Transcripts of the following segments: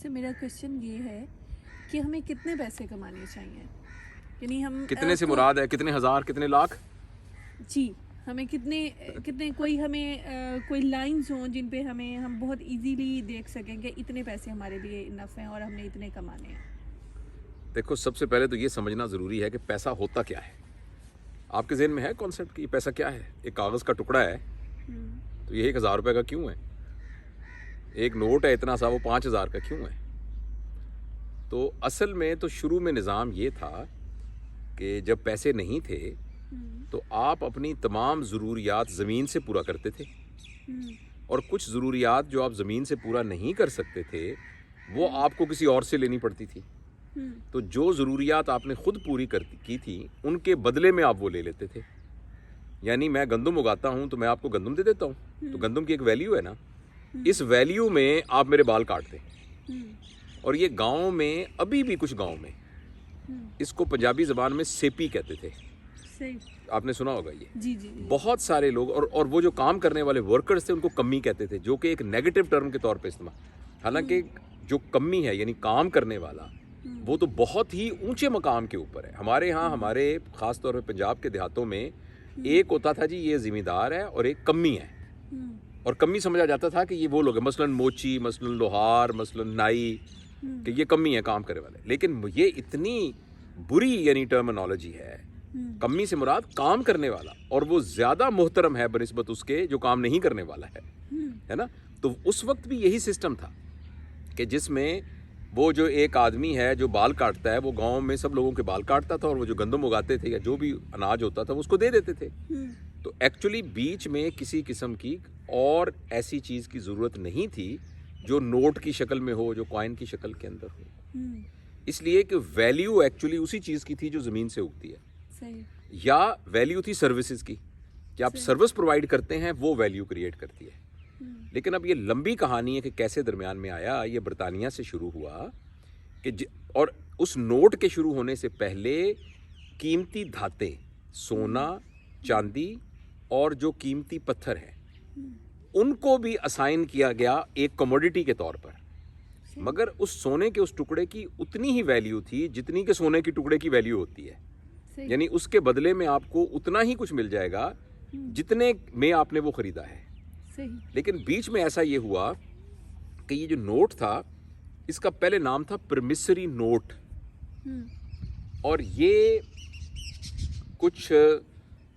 سے میرا کوشچن یہ ہے کہ ہمیں کتنے پیسے کمانے چاہیے، یعنی ہم کتنے سے مراد ہے کتنے ہزار کتنے لاکھ؟ جی ہمیں کتنے کوئی ہمیں کوئی لائنز ہوں جن پہ ہم بہت ایزیلی دیکھ سکیں کہ اتنے پیسے ہمارے لیے انف ہیں اور ہم نے اتنے کمانے ہیں. دیکھو سب سے پہلے تو یہ سمجھنا ضروری ہے کہ پیسہ ہوتا کیا ہے. آپ کے ذہن میں ہے کانسیپٹ کہ یہ پیسہ کیا ہے؟ ایک کاغذ کا ٹکڑا ہے تو یہ 1000 روپے کا کیوں ہے؟ ایک نوٹ ہے اتنا سا وہ 5000 کا کیوں ہے؟ تو اصل میں تو شروع میں نظام یہ تھا کہ جب پیسے نہیں تھے تو آپ اپنی تمام ضروریات زمین سے پورا کرتے تھے، اور کچھ ضروریات جو آپ زمین سے پورا نہیں کر سکتے تھے وہ آپ کو کسی اور سے لینی پڑتی تھی. تو جو ضروریات آپ نے خود پوری کی تھی ان کے بدلے میں آپ وہ لے لیتے تھے. یعنی میں گندم اگاتا ہوں تو میں آپ کو گندم دے دیتا ہوں، تو گندم کی ایک ویلیو ہے نا، اس ویلیو میں آپ میرے بال کاٹ دیں. اور یہ گاؤں میں ابھی بھی کچھ گاؤں میں اس کو پنجابی زبان میں سیپی کہتے تھے، آپ نے سنا ہوگا. یہ جی بہت سارے لوگ اور وہ جو کام کرنے والے ورکرز تھے ان کو کمی کہتے تھے، جو کہ ایک نیگیٹو ٹرم کے طور پہ استعمال. حالانکہ جو کمی ہے یعنی کام کرنے والا وہ تو بہت ہی اونچے مقام کے اوپر ہے. ہمارے ہاں ہمارے خاص طور پہ پنجاب کے دیہاتوں میں ایک ہوتا تھا جی یہ ذمہ دار ہے اور ایک کمی ہے، اور کمی سمجھا جاتا تھا کہ یہ وہ لوگ ہیں مثلاً موچی، مثلاً لوہار، مثلاً نائی، کہ یہ کمی ہے کام کرنے والے. لیکن یہ اتنی بری یعنی ٹرمنالوجی ہے. کمی سے مراد کام کرنے والا، اور وہ زیادہ محترم ہے بنسبت اس کے جو کام نہیں کرنے والا ہے نا. تو اس وقت بھی یہی سسٹم تھا کہ جس میں وہ جو ایک آدمی ہے جو بال کاٹتا ہے وہ گاؤں میں سب لوگوں کے بال کاٹتا تھا، اور وہ جو گندم اگاتے تھے یا جو بھی اناج ہوتا تھا وہ اس کو دے دیتے تھے. تو ایکچولی بیچ میں کسی قسم کی اور ایسی چیز کی ضرورت نہیں تھی جو نوٹ کی شکل میں ہو، جو کوائن کی شکل کے اندر ہو. اس لیے کہ ویلیو ایکچولی اسی چیز کی تھی جو زمین سے اگتی ہے، یا ویلیو تھی سروسز کی کہ آپ سروس پرووائڈ کرتے ہیں، وہ ویلیو کریٹ کرتی ہے. لیکن اب یہ لمبی کہانی ہے کہ کیسے درمیان میں آیا. یہ برطانیہ سے شروع ہوا کہ اور اس نوٹ کے شروع ہونے سے پہلے قیمتی دھاتیں، سونا، چاندی اور جو قیمتی پتھر ہیں ان کو بھی اسائن کیا گیا ایک کموڈیٹی کے طور پر. مگر اس سونے کے اس ٹکڑے کی اتنی ہی ویلیو تھی جتنی کہ سونے کے ٹکڑے کی ویلیو ہوتی ہے. یعنی اس کے بدلے میں آپ کو اتنا ہی کچھ مل جائے گا جتنے میں آپ نے وہ خریدا ہے. لیکن بیچ میں ایسا یہ ہوا کہ یہ جو نوٹ تھا اس کا پہلے نام تھا پرمسری نوٹ، اور یہ کچھ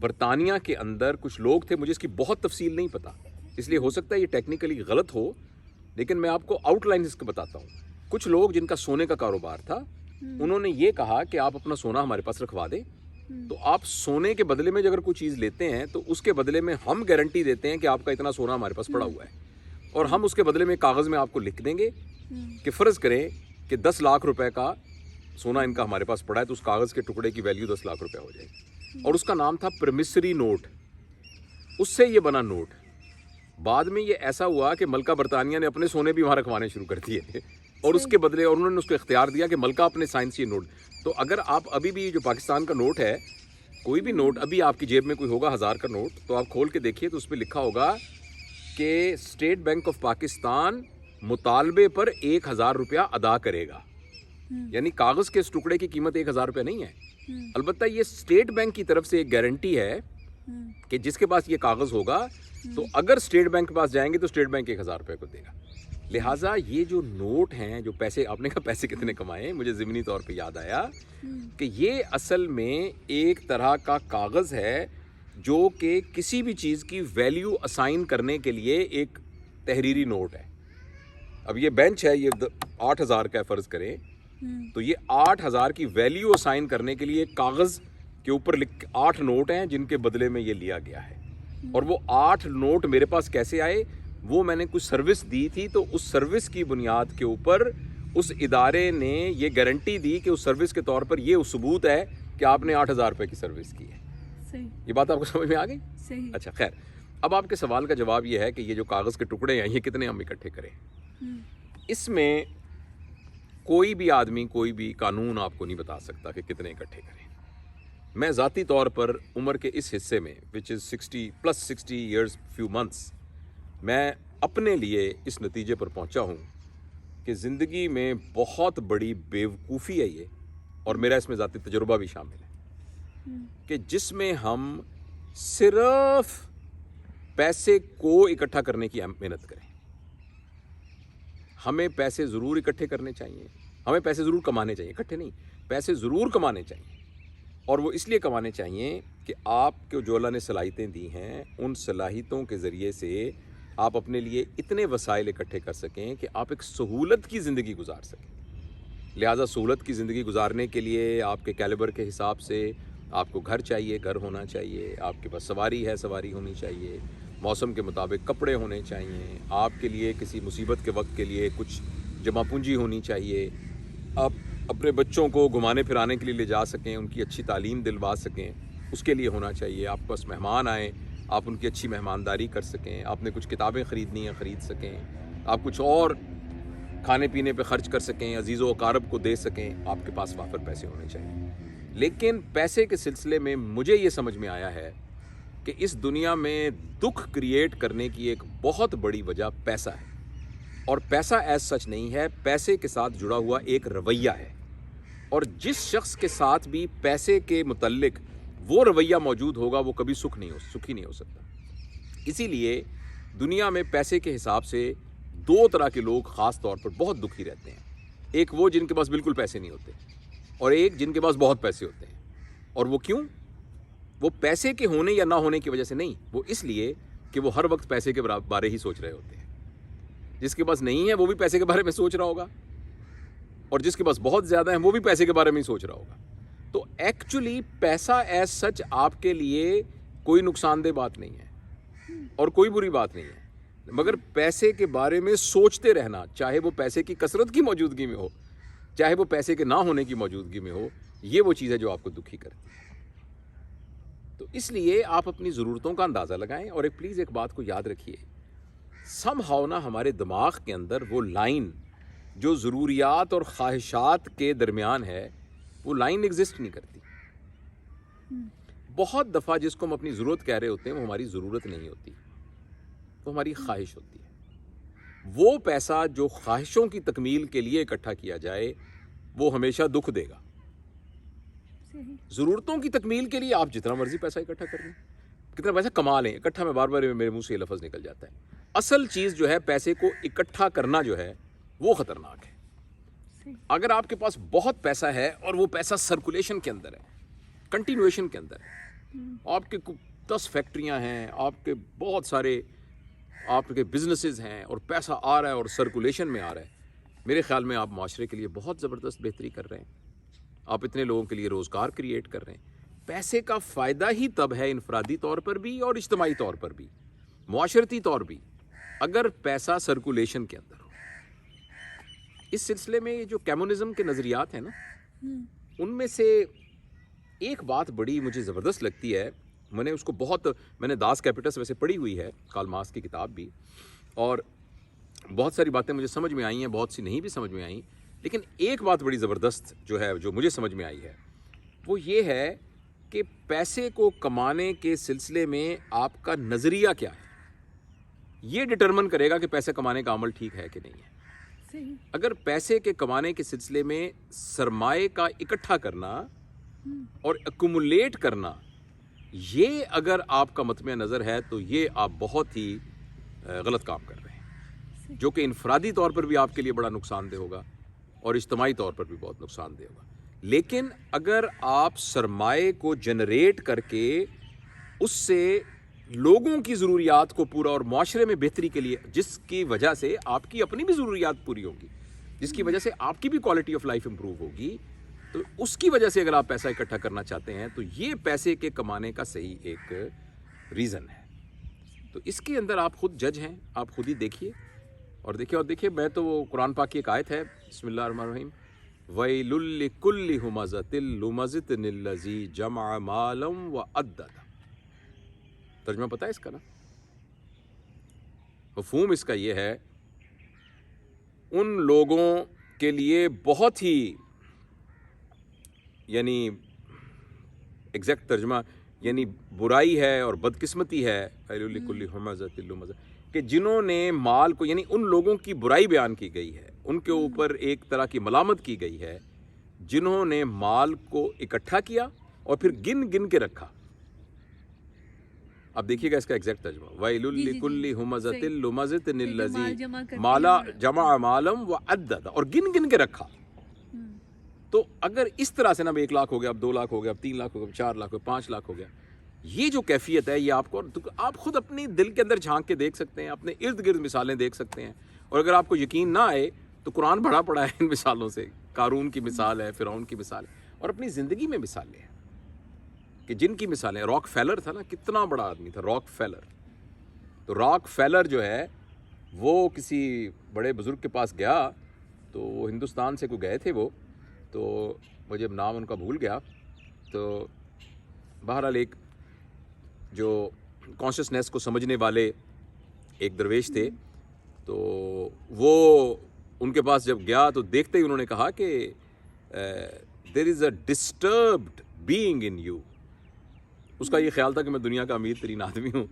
برطانیہ کے اندر کچھ لوگ تھے، مجھے اس کی بہت تفصیل نہیں پتا اس لیے ہو سکتا ہے یہ ٹیکنیکلی غلط ہو، لیکن میں آپ کو آؤٹ لائن اس کو بتاتا ہوں. کچھ لوگ جن کا سونے کا کاروبار تھا انہوں نے یہ کہا کہ آپ اپنا سونا ہمارے پاس رکھوا دیں، تو آپ سونے کے بدلے میں اگر کوئی چیز لیتے ہیں تو اس کے بدلے میں ہم گارنٹی دیتے ہیں کہ آپ کا اتنا سونا ہمارے پاس پڑا ہوا ہے، اور ہم اس کے بدلے میں کاغذ میں آپ کو لکھ دیں گے کہ فرض کریں کہ 10 لاکھ روپے کا سونا ان کا ہمارے پاس پڑا ہے، تو اس کاغذ کے ٹکڑے کی ویلیو 10 لاکھ روپے ہو جائے گی. اور اس کا نام تھا پرمسری نوٹ. اس سے یہ بنا نوٹ. بعد میں یہ ایسا ہوا کہ ملکہ برطانیہ نے اپنے سونے بھی وہاں رکھوانے شروع کر دیے تھے، اور اس کے بدلے اور انہوں نے اس کو اختیار دیا کہ ملکہ اپنے سائنسی نوٹ. تو اگر آپ ابھی بھی جو پاکستان کا نوٹ ہے، کوئی بھی نوٹ ابھی آپ کی جیب میں کوئی ہوگا 1000 کا نوٹ، تو آپ کھول کے دیکھیے تو اس پہ لکھا ہوگا کہ اسٹیٹ بینک آف پاکستان مطالبے پر 1000 روپیہ ادا کرے گا. یعنی کاغذ کے اس ٹکڑے کی قیمت 1000 روپیہ نہیں ہے، البتہ یہ اسٹیٹ بینک کی طرف سے ایک گارنٹی ہے کہ جس کے پاس یہ کاغذ ہوگا تو اگر اسٹیٹ بینک کے پاس جائیں گے تو اسٹیٹ بینک 1000 روپے کو دے گا. لہٰذا یہ جو نوٹ ہیں، جو پیسے آپ نے کہا پیسے کتنے کمائے، مجھے ضمنی طور پہ یاد آیا کہ یہ اصل میں ایک طرح کا کاغذ ہے جو کہ کسی بھی چیز کی ویلیو اسائن کرنے کے لیے ایک تحریری نوٹ ہے. اب یہ بینچ ہے، یہ 8000 کا فرض کریں، تو یہ 8000 کی ویلیو اسائن کرنے کے لیے کاغذ کے اوپر 8 نوٹ ہیں جن کے بدلے میں یہ لیا گیا ہے. اور وہ 8 نوٹ میرے پاس کیسے آئے؟ وہ میں نے کچھ سروس دی تھی، تو اس سروس کی بنیاد کے اوپر اس ادارے نے یہ گارنٹی دی کہ اس سروس کے طور پر یہ ثبوت ہے کہ آپ نے 8000 روپے کی سروس کی ہے. یہ بات آپ کو سمجھ میں آ گئی؟ اچھا خیر، اب آپ کے سوال کا جواب یہ ہے کہ یہ جو کاغذ کے ٹکڑے ہیں یہ کتنے ہم اکٹھے کریں. اس میں کوئی بھی آدمی، کوئی بھی قانون آپ کو نہیں بتا سکتا کہ کتنے اکٹھے کریں. میں ذاتی طور پر عمر کے اس حصے میں which is 60 years few months میں اپنے لیے اس نتیجے پر پہنچا ہوں کہ زندگی میں بہت بڑی بیوقوفی ہے یہ، اور میرا اس میں ذاتی تجربہ بھی شامل ہے، کہ جس میں ہم صرف پیسے کو اکٹھا کرنے کی محنت کریں۔ ہمیں پیسے ضرور اکٹھے کرنے چاہیے، ہمیں پیسے ضرور کمانے چاہیے، اکٹھے نہیں، پیسے ضرور کمانے چاہیے، اور وہ اس لیے کمانے چاہیے کہ آپ کو جو اللہ نے صلاحیتیں دی ہیں ان صلاحیتوں کے ذریعے سے آپ اپنے لیے اتنے وسائل اکٹھے کر سکیں کہ آپ ایک سہولت کی زندگی گزار سکیں۔ لہٰذا سہولت کی زندگی گزارنے کے لیے آپ کے کیلیبر کے حساب سے آپ کو گھر چاہیے، گھر ہونا چاہیے، آپ کے پاس سواری ہے، سواری ہونی چاہیے، موسم کے مطابق کپڑے ہونے چاہیے، آپ کے لیے کسی مصیبت کے وقت کے لیے کچھ جمع پونجی ہونی چاہیے، آپ اپنے بچوں کو گھمانے پھرانے کے لیے لے جا سکیں، ان کی اچھی تعلیم دلوا سکیں، اس کے لیے ہونا چاہیے، آپ کے پاس مہمان آئیں آپ ان کی اچھی مہمانداری کر سکیں، آپ نے کچھ کتابیں خریدنی ہیں خرید سکیں، آپ کچھ اور کھانے پینے پہ خرچ کر سکیں، عزیز و اقارب کو دے سکیں، آپ کے پاس وافر پیسے ہونے چاہیے۔ لیکن پیسے کے سلسلے میں مجھے یہ سمجھ میں آیا ہے کہ اس دنیا میں دکھ کریٹ کرنے کی ایک بہت بڑی وجہ پیسہ ہے، اور پیسہ ایز سچ نہیں ہے، پیسے کے ساتھ جڑا ہوا ایک رویہ ہے، اور جس شخص کے ساتھ بھی پیسے کے متعلق وہ رویہ موجود ہوگا وہ کبھی سکھی نہیں ہو سکتا۔ اسی لیے دنیا میں پیسے کے حساب سے دو طرح کے لوگ خاص طور پر بہت دکھی رہتے ہیں، ایک وہ جن کے پاس بالکل پیسے نہیں ہوتے، اور ایک جن کے پاس بہت پیسے ہوتے ہیں۔ اور وہ کیوں؟ وہ پیسے کے ہونے یا نہ ہونے کی وجہ سے نہیں، وہ اس لیے کہ وہ ہر وقت پیسے کے بارے ہی سوچ رہے ہوتے ہیں۔ جس کے پاس نہیں ہے وہ بھی پیسے کے بارے میں سوچ رہا ہوگا، اور جس کے پاس بہت زیادہ ہیں وہ بھی پیسے کے بارے میں ہی سوچ رہا ہوگا۔ تو ایکچولی پیسہ ایز سچ آپ کے لیے کوئی نقصان دہ بات نہیں ہے اور کوئی بری بات نہیں ہے، مگر پیسے کے بارے میں سوچتے رہنا، چاہے وہ پیسے کی کثرت کی موجودگی میں ہو، چاہے وہ پیسے کے نہ ہونے کی موجودگی میں ہو، یہ وہ چیز ہے جو آپ کو دکھی کرتی ہے۔ تو اس لیے آپ اپنی ضرورتوں کا اندازہ لگائیں، اور پلیز ایک بات کو یاد رکھیے، سم ہاؤ نا ہمارے دماغ کے اندر وہ لائن جو ضروریات اور خواہشات کے درمیان ہے، وہ لائن ایگزسٹ نہیں کرتی۔ بہت دفعہ جس کو ہم اپنی ضرورت کہہ رہے ہوتے ہیں وہ ہماری ضرورت نہیں ہوتی، وہ ہماری خواہش ہوتی ہے۔ وہ پیسہ جو خواہشوں کی تکمیل کے لیے اکٹھا کیا جائے وہ ہمیشہ دکھ دے گا۔ ضرورتوں کی تکمیل کے لیے آپ جتنا مرضی پیسہ اکٹھا کر لیں، کتنا پیسہ کما لیں، اکٹھا میں بار بار میرے منہ سے یہ لفظ نکل جاتا ہے، اصل چیز جو ہے پیسے کو اکٹھا کرنا جو ہے وہ خطرناک ہے۔ اگر آپ کے پاس بہت پیسہ ہے اور وہ پیسہ سرکولیشن کے اندر ہے، کنٹینویشن کے اندر ہے، آپ کے 10 فیکٹریاں ہیں، آپ کے بہت سارے آپ کے بزنسز ہیں، اور پیسہ آ رہا ہے اور سرکولیشن میں آ رہا ہے، میرے خیال میں آپ معاشرے کے لیے بہت زبردست بہتری کر رہے ہیں، آپ اتنے لوگوں کے لیے روزگار کریٹ کر رہے ہیں۔ پیسے کا فائدہ ہی تب ہے انفرادی طور پر بھی اور اجتماعی طور پر بھی، معاشرتی طور بھی، اگر پیسہ سرکولیشن کے اندر ہو۔ اس سلسلے میں یہ جو کمیونزم کے نظریات ہیں نا، ان میں سے ایک بات بڑی مجھے زبردست لگتی ہے، میں نے داس کیپیٹس ویسے پڑھی ہوئی ہے، کارل مارکس کی کتاب بھی، اور بہت ساری باتیں مجھے سمجھ میں آئی ہیں، بہت سی نہیں بھی سمجھ میں آئیں، لیکن ایک بات بڑی زبردست جو ہے جو مجھے سمجھ میں آئی ہے وہ یہ ہے کہ پیسے کو کمانے کے سلسلے میں آپ کا نظریہ کیا ہے، یہ ڈٹرمن کرے گا کہ پیسے کمانے کا عمل ٹھیک ہے کہ نہیں ہے۔ اگر پیسے کے کمانے کے سلسلے میں سرمایہ کا اکٹھا کرنا اور ایکومولیٹ کرنا، یہ اگر آپ کا مطمع نظر ہے تو یہ آپ بہت ہی غلط کام کر رہے ہیں، جو کہ انفرادی طور پر بھی آپ کے لیے بڑا نقصان دہ ہوگا اور اجتماعی طور پر بھی بہت نقصان دہ ہوگا۔ لیکن اگر آپ سرمایہ کو جنریٹ کر کے اس سے لوگوں کی ضروریات کو پورا اور معاشرے میں بہتری کے لیے، جس کی وجہ سے آپ کی اپنی بھی ضروریات پوری ہوگی، جس کی وجہ سے آپ کی بھی کوالٹی آف لائف امپروو ہوگی، تو اس کی وجہ سے اگر آپ پیسہ اکٹھا کرنا چاہتے ہیں تو یہ پیسے کے کمانے کا صحیح ایک ریزن ہے۔ تو اس کے اندر آپ خود جج ہیں، آپ خود ہی دیکھیے اور دیکھیے میں تو وہ قرآن پاک کی ایک آیت ہے، بسم اللہ الرحمن الرحیم، وَيْلٌ لِّكُلِّ ہُمَزَةٍ لُمَزَةٍ الَّذِي جَمَعَ مَالًا وَعَدَّدَهُ۔ ترجمہ پتہ ہے اس کا نا؟ مفہوم اس کا یہ ہے، ان لوگوں کے لیے بہت ہی، یعنی ایگزیکٹ ترجمہ یعنی برائی ہے اور بدقسمتی ہے، وَيْلٌ لِّكُلِّ ہُمَزَةٍ لُمَزَةٍ، کہ جنہوں نے مال کو، یعنی ان لوگوں کی برائی بیان کی گئی ہے ان کے اوپر ایک طرح کی ملامت کی گئی ہے جنہوں نے مال کو اکٹھا کیا اور پھر گن گن کے رکھا. اب دیکھیے گا اس کا ایگزیکٹ ترجمہ وَيْلٌ لِكُلِّ هُمَزَةٍ لُمَزَةٍ الَّذِي مالا جمع مالم وعدد اور گن گن کے رکھا. تو اگر اس طرح سے نا 1 لاکھ ہو گیا اب 2 لاکھ ہو گیا اب 3 لاکھ ہو گیا اب 4 لاکھ ہو گیا 5 لاکھ ہو گیا, یہ جو کیفیت ہے یہ آپ خود اپنی دل کے اندر جھانک کے دیکھ سکتے ہیں, اپنے ارد گرد مثالیں دیکھ سکتے ہیں. اور اگر آپ کو یقین نہ آئے تو قرآن بھرا پڑا ہے ان مثالوں سے. قارون کی مثال ہے, فرعون کی مثال ہے, اور اپنی زندگی میں مثالیں ہیں کہ جن کی مثالیں. راک فیلر تھا نا, کتنا بڑا آدمی تھا راک فیلر. تو راک فیلر جو ہے وہ کسی بڑے بزرگ کے پاس گیا, تو وہ ہندوستان سے کوئی گئے تھے وہ, تو مجھے نام ان کا بھول گیا. تو بہرحال ایک جو کانشسنیس کو سمجھنے والے ایک درویش تھے, تو وہ ان کے پاس جب گیا تو دیکھتے ہی انہوں نے کہا کہ دیر از اے ڈسٹربڈ بینگ ان یو. اس کا یہ خیال تھا کہ میں دنیا کا امیر ترین آدمی ہوں.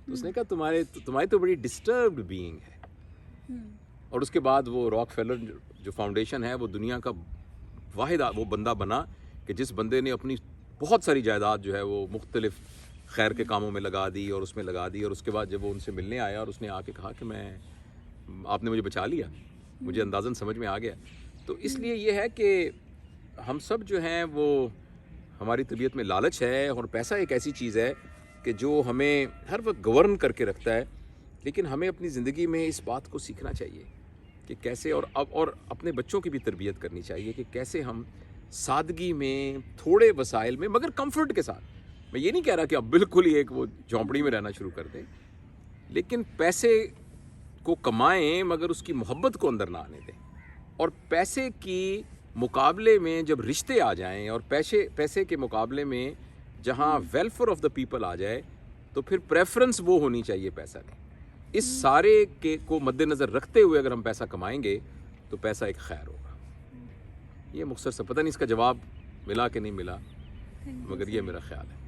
تو اس نے کہا تمہاری تو بڑی ڈسٹربڈ بینگ ہے. اور اس کے بعد وہ راک فیلر جو فاؤنڈیشن ہے وہ دنیا کا واحد وہ بندہ بنا کہ جس بندے نے اپنی بہت ساری جائیداد جو ہے وہ مختلف خیر کے کاموں میں لگا دی اور اس میں لگا دی. اور اس کے بعد جب وہ ان سے ملنے آیا اور اس نے آ کے کہا کہ آپ نے مجھے بچا لیا, مجھے اندازاً سمجھ میں آ گیا. تو اس لیے یہ ہے کہ ہم سب جو ہیں وہ ہماری طبیعت میں لالچ ہے, اور پیسہ ایک ایسی چیز ہے کہ جو ہمیں ہر وقت گورن کر کے رکھتا ہے. لیکن ہمیں اپنی زندگی میں اس بات کو سیکھنا چاہیے کہ کیسے, اور اپنے بچوں کی بھی تربیت کرنی چاہیے کہ کیسے ہم سادگی میں تھوڑے وسائل میں مگر کمفرٹ کے ساتھ. میں یہ نہیں کہہ رہا کہ اب بالکل ہی ایک وہ جھونپڑی میں رہنا شروع کر دیں, لیکن پیسے کو کمائیں مگر اس کی محبت کو اندر نہ آنے دیں. اور پیسے کی مقابلے میں جب رشتے آ جائیں اور پیسے کے مقابلے میں جہاں ویلفیئر آف دا پیپل آ جائے تو پھر پریفرنس وہ ہونی چاہیے پیسہ کی. اس سارے کو مد نظر رکھتے ہوئے اگر ہم پیسہ کمائیں گے تو پیسہ ایک خیر ہوگا. یہ مختصر سا, پتہ نہیں اس کا جواب ملا کہ نہیں ملا, مگر یہ میرا خیال ہے.